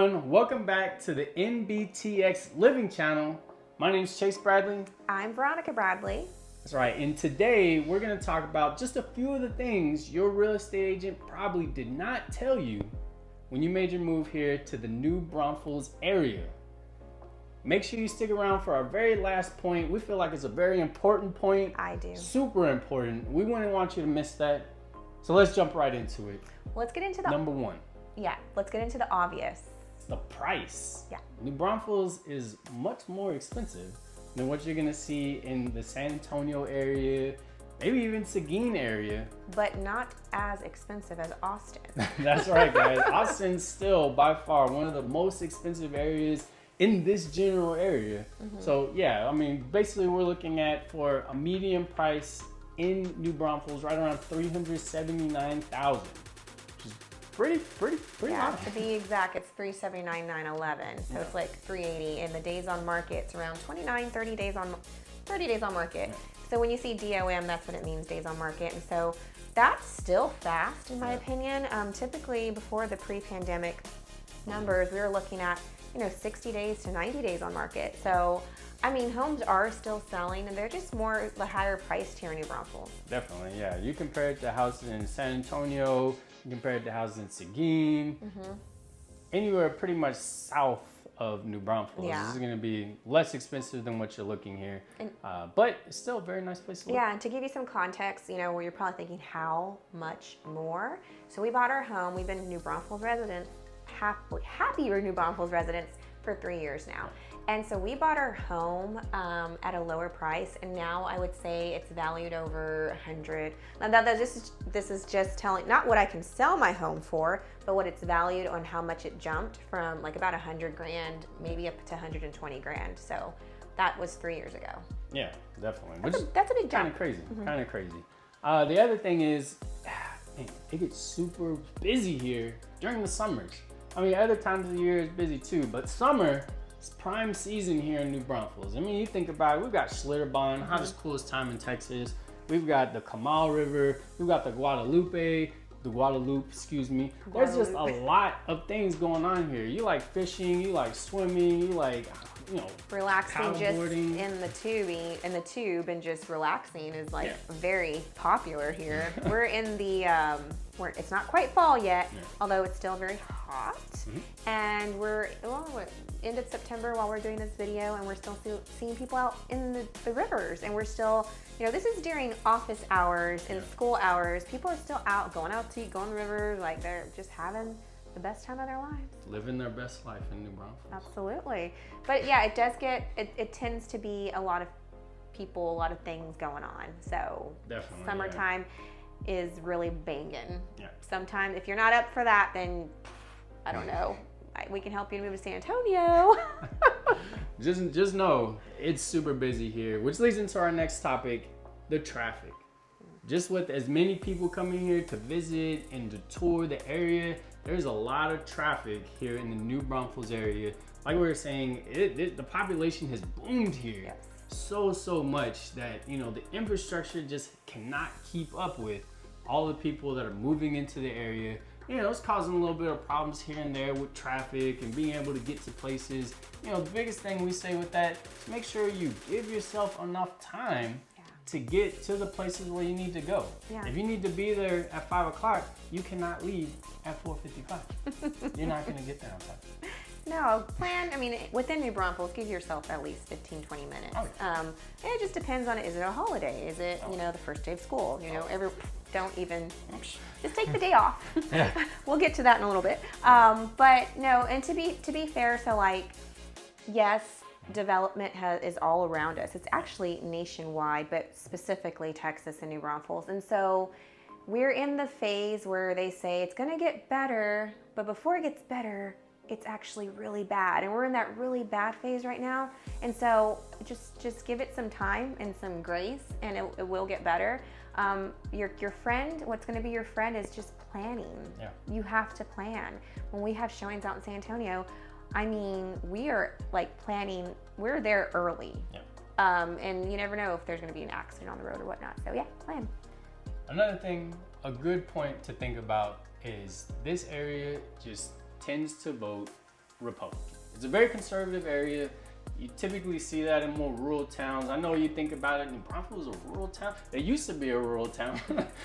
everyone, welcome back to the NBTX Living channel. My name is Chase Bradley. I'm Veronica Bradley. That's right, and today we're going to talk about just a few of the things your real estate agent probably did not tell you when you made your move here to the new Braunfels area. Make sure you stick around for our very last point. We feel like it's a very important point. I do. Super important. We wouldn't want you to miss that. So let's jump right into it. Let's get into the Number one. Yeah, let's get into the obvious. The price. Yeah. New Braunfels is much more expensive than what you're gonna see in the San Antonio area, maybe even Seguin area. But not as expensive as Austin. That's right, guys. Austin's still by far one of the most expensive areas in this general area. So yeah, I mean, basically we're looking at for a median price in New Braunfels right around $379,000. Pretty Yeah, high. to be exact, it's $379,911. So it's like $380, and the days on market, it's around 30 days on market. Yeah. So when you see DOM, that's what it means, days on market. And so that's still fast, in my opinion. Typically, before the pre-pandemic numbers, we were looking at 60 days to 90 days on market. So I mean, homes are still selling, and they're just more the higher priced here in New Braunfels. Definitely, yeah. You compare it to houses in San Antonio, you compare it to houses in Seguin, anywhere pretty much south of New Braunfels. Yeah. This is going to be less expensive than what you're looking here, but it's still a very nice place to live. Yeah, and to give you some context, where you're probably thinking, how much more? So we bought our home. We've been New Braunfels residents, happy we're New Braunfels residents for 3 years now. And so we bought our home at a lower price, and now I would say it's valued over $100. Now this is just telling not what I can sell my home for, but what it's valued on how much it jumped from like about $100 grand, maybe up to 120 grand. So that was 3 years ago. Yeah, definitely. That's a big jump. Kind of crazy. Kind of crazy. The other thing is, man, it gets super busy here during the summers. I mean, other times of the year is busy too, but summer. It's prime season here in New Braunfels. I mean, you think about it, we've got Schlitterbahn, hottest, coolest time in Texas. We've got the Kamal River. We've got the Guadalupe, excuse me. There's just a lot of things going on here. You like fishing, you like swimming, you like, relaxing just paddleboarding. in the tube and just relaxing is like very popular here. We're in the, it's not quite fall yet, although it's still very hot. And we're end of September while we're doing this video, and we're still seeing people out in the rivers, and we're still, this is during office hours and school hours. People are still out, going out to eat, going to the rivers, like they're just having the best time of their lives. Living their best life in New Braunfels. Absolutely. But yeah, it does it tends to be a lot of people, a lot of things going on. So definitely, summertime is really banging. Yeah. Sometimes if you're not up for that, then I don't know. We can help you to move to San Antonio. just know it's super busy here, which leads into our next topic, the traffic. Just with as many people coming here to visit and to tour the area, there's a lot of traffic here in the New Braunfels area. Like we were saying, the population has boomed here so much that the infrastructure just cannot keep up with all the people that are moving into the area. It's causing a little bit of problems here and there with traffic and being able to get to places. The biggest thing we say with that is make sure you give yourself enough time to get to the places where you need to go. Yeah. If you need to be there at 5 o'clock, you cannot leave at 4:55. You're not gonna get there on time. No, within New Braunfels, give yourself at least 15-20 minutes. Oh, yeah. And it just depends on it. Is it a holiday? Is it, the first day of school? Don't even, just take the day off. Yeah. We'll get to that in a little bit. But no, and to be fair, so yes, development is all around us. It's actually nationwide, but specifically Texas and New Braunfels. And so we're in the phase where they say it's gonna get better, but before it gets better, it's actually really bad. And we're in that really bad phase right now. And so just give it some time and some grace, and it will get better. Your friend, what's gonna be your friend is just planning. Yeah. You have to plan. When we have showings out in San Antonio, we are planning, we're there early. Yeah. And you never know if there's gonna be an accident on the road or whatnot. So yeah, plan. Another thing, a good point to think about is this area just tends to vote Republican. It's a very conservative area. You typically see that in more rural towns. I know you think about it, New Braunfels is a rural town. It used to be a rural town.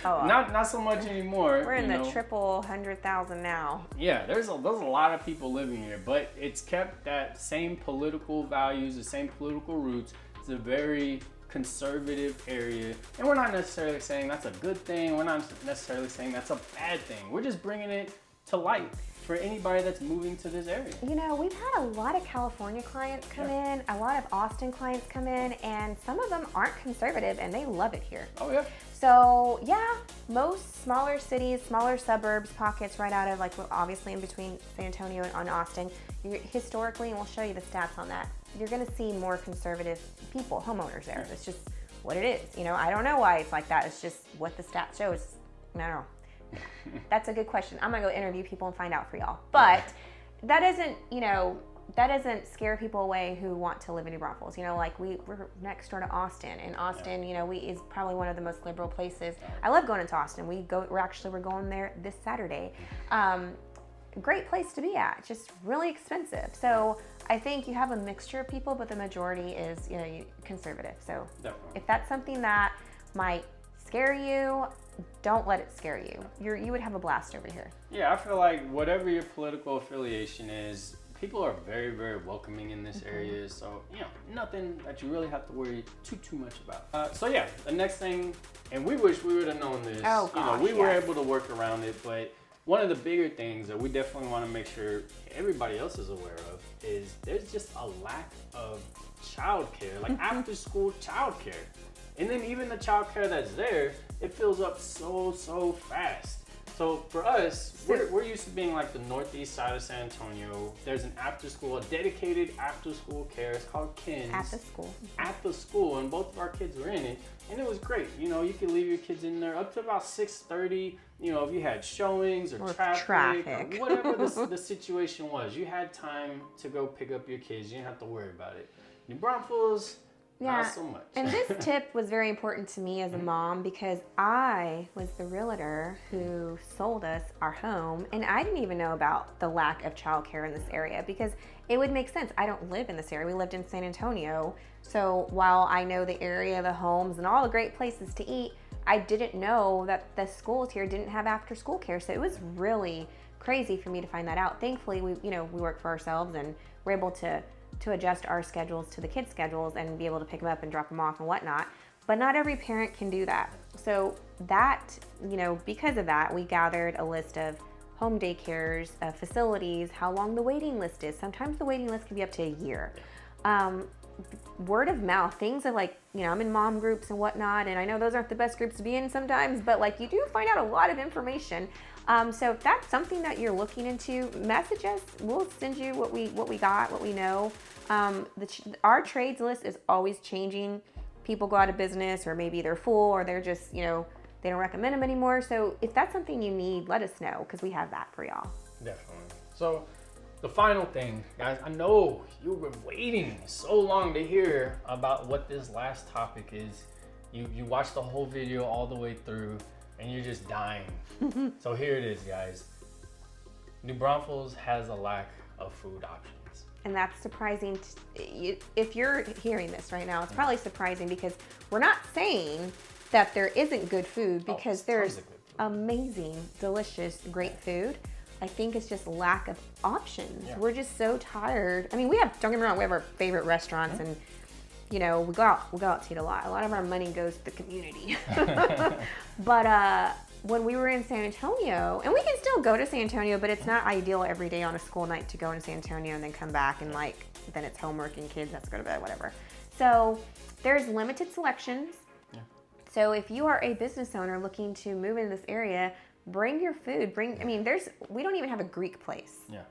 Not so much anymore. We're in the triple 100,000 now. Yeah, there's a lot of people living here, but it's kept that same political values, the same political roots. It's a very conservative area, and we're not necessarily saying that's a good thing. We're not necessarily saying that's a bad thing. We're just bringing it to light for anybody that's moving to this area. You know, we've had a lot of California clients come in, a lot of Austin clients come in, and some of them aren't conservative and they love it here. Oh yeah. So yeah, most smaller cities, smaller suburbs, pockets right out of like obviously in between San Antonio and Austin, historically, and we'll show you the stats on that, you're gonna see more conservative people, homeowners there. It's just what it is. You know, I don't know why it's like that. It's just what the stats shows. I don't know. That's a good question. I'm gonna go interview people and find out for y'all. But that doesn't, you know, that doesn't scare people away who want to live in New Braunfels. You know, like we're next door to Austin, and Austin, you know, is probably one of the most liberal places. I love going into Austin. We're going there this Saturday. Great place to be at. Just really expensive. So I think you have a mixture of people, but the majority is, you know, conservative. So if that's something that might scare you, don't let it scare you. You would have a blast over here. Yeah, I feel like whatever your political affiliation is, people are very, very welcoming in this area. So, you know, nothing that you really have to worry too much about. So yeah, the next thing, and we wish we would have known this. Oh, gosh, we were able to work around it, but one of the bigger things that we definitely want to make sure everybody else is aware of is there's just a lack of childcare, like after school childcare. And then even the childcare that's there, it fills up so fast. So for us, we're used to being like the northeast side of San Antonio. There's an after school, a dedicated after school care. It's called KINS. At the school, and both of our kids were in it. And it was great. You know, you could leave your kids in there up to about 6:30. You know, if you had showings or traffic. Or whatever the situation was, you had time to go pick up your kids. You didn't have to worry about it. New Braunfels, not so much. And this tip was very important to me as a mom because I was the realtor who sold us our home, and I didn't even know about the lack of childcare in this area because it would make sense. I don't live in this area. We lived in San Antonio. So while I know the area, the homes, and all the great places to eat, I didn't know that the schools here didn't have after school care. So it was really crazy for me to find that out. Thankfully, we work for ourselves and we're able to adjust our schedules to the kids' schedules and be able to pick them up and drop them off and whatnot. But not every parent can do that. So that, because of that, we gathered a list of home daycares, facilities, how long the waiting list is. Sometimes the waiting list can be up to a year. Word of mouth, things of like, I'm in mom groups and whatnot, and I know those aren't the best groups to be in sometimes, but like you do find out a lot of information. So if that's something that you're looking into, message us. We'll send you what we got, what we know. Our trades list is always changing. People go out of business, or maybe they're full, or they're just, they don't recommend them anymore. So if that's something you need, let us know, because we have that for y'all. Definitely. So the final thing, guys, I know you've been waiting so long to hear about what this last topic is. You watched the whole video all the way through, and you're just dying. So here it is, guys. New Braunfels has a lack of food options. And that's surprising. If you're hearing this right now, it's probably surprising because we're not saying that there isn't good food, because there's amazing, delicious, great food. I think it's just lack of options. Yeah. We're just so tired. I mean, don't get me wrong, we have our favorite restaurants, and we go out to eat a lot. A lot of our money goes to the community. But when we were in San Antonio, and we can still go to San Antonio, but it's not ideal every day on a school night to go to San Antonio and then come back and then it's homework and kids have to go to bed, whatever. So there's limited selections. Yeah. So if you are a business owner looking to move into this area, bring your food. We don't even have a Greek place. Yeah.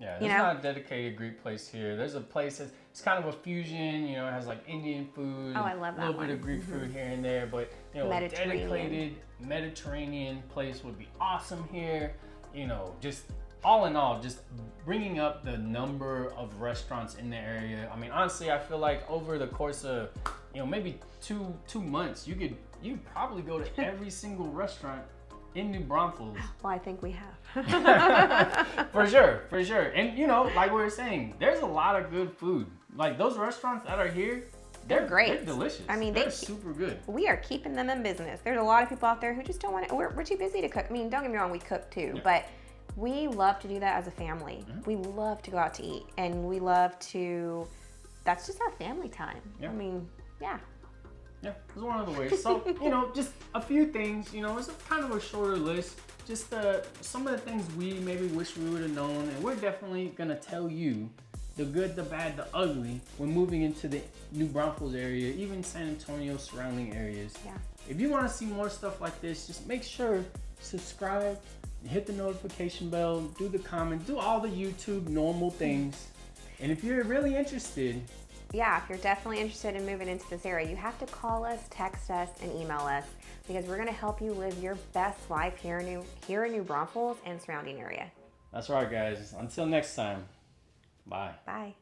Yeah, there's not a dedicated Greek place here. There's a place it's kind of a fusion, it has like Indian food. Oh, I love that. A little bit of Greek food here and there, but a dedicated Mediterranean place would be awesome here. Just all in all, just bringing up the number of restaurants in the area. I mean, honestly, I feel like over the course of, maybe two months, you probably go to every single restaurant in New Braunfels. Well, I think we have. For sure. And you know, like we were saying, there's a lot of good food. Like those restaurants that are here, they're great. They're delicious. I mean, they're super good. We are keeping them in business. There's a lot of people out there who just don't want to. We're too busy to cook. I mean, don't get me wrong, we cook too, but we love to do that as a family. We love to go out to eat, and we love to. That's just our family time. Yeah. I mean, yeah. Yeah, it's one of the ways. So, you know, just a few things, you know, it's kind of a shorter list. Just some of the things we maybe wish we would have known. And we're definitely going to tell you the good, the bad, the ugly when moving into the New Braunfels area, even San Antonio surrounding areas. Yeah. If you want to see more stuff like this, just make sure subscribe, hit the notification bell, do the comment, do all the YouTube normal things. And if you're really interested, if you're definitely interested in moving into this area, you have to call us, text us, and email us, because we're going to help you live your best life here in New Braunfels and surrounding area. That's right, guys. Until next time, bye. Bye.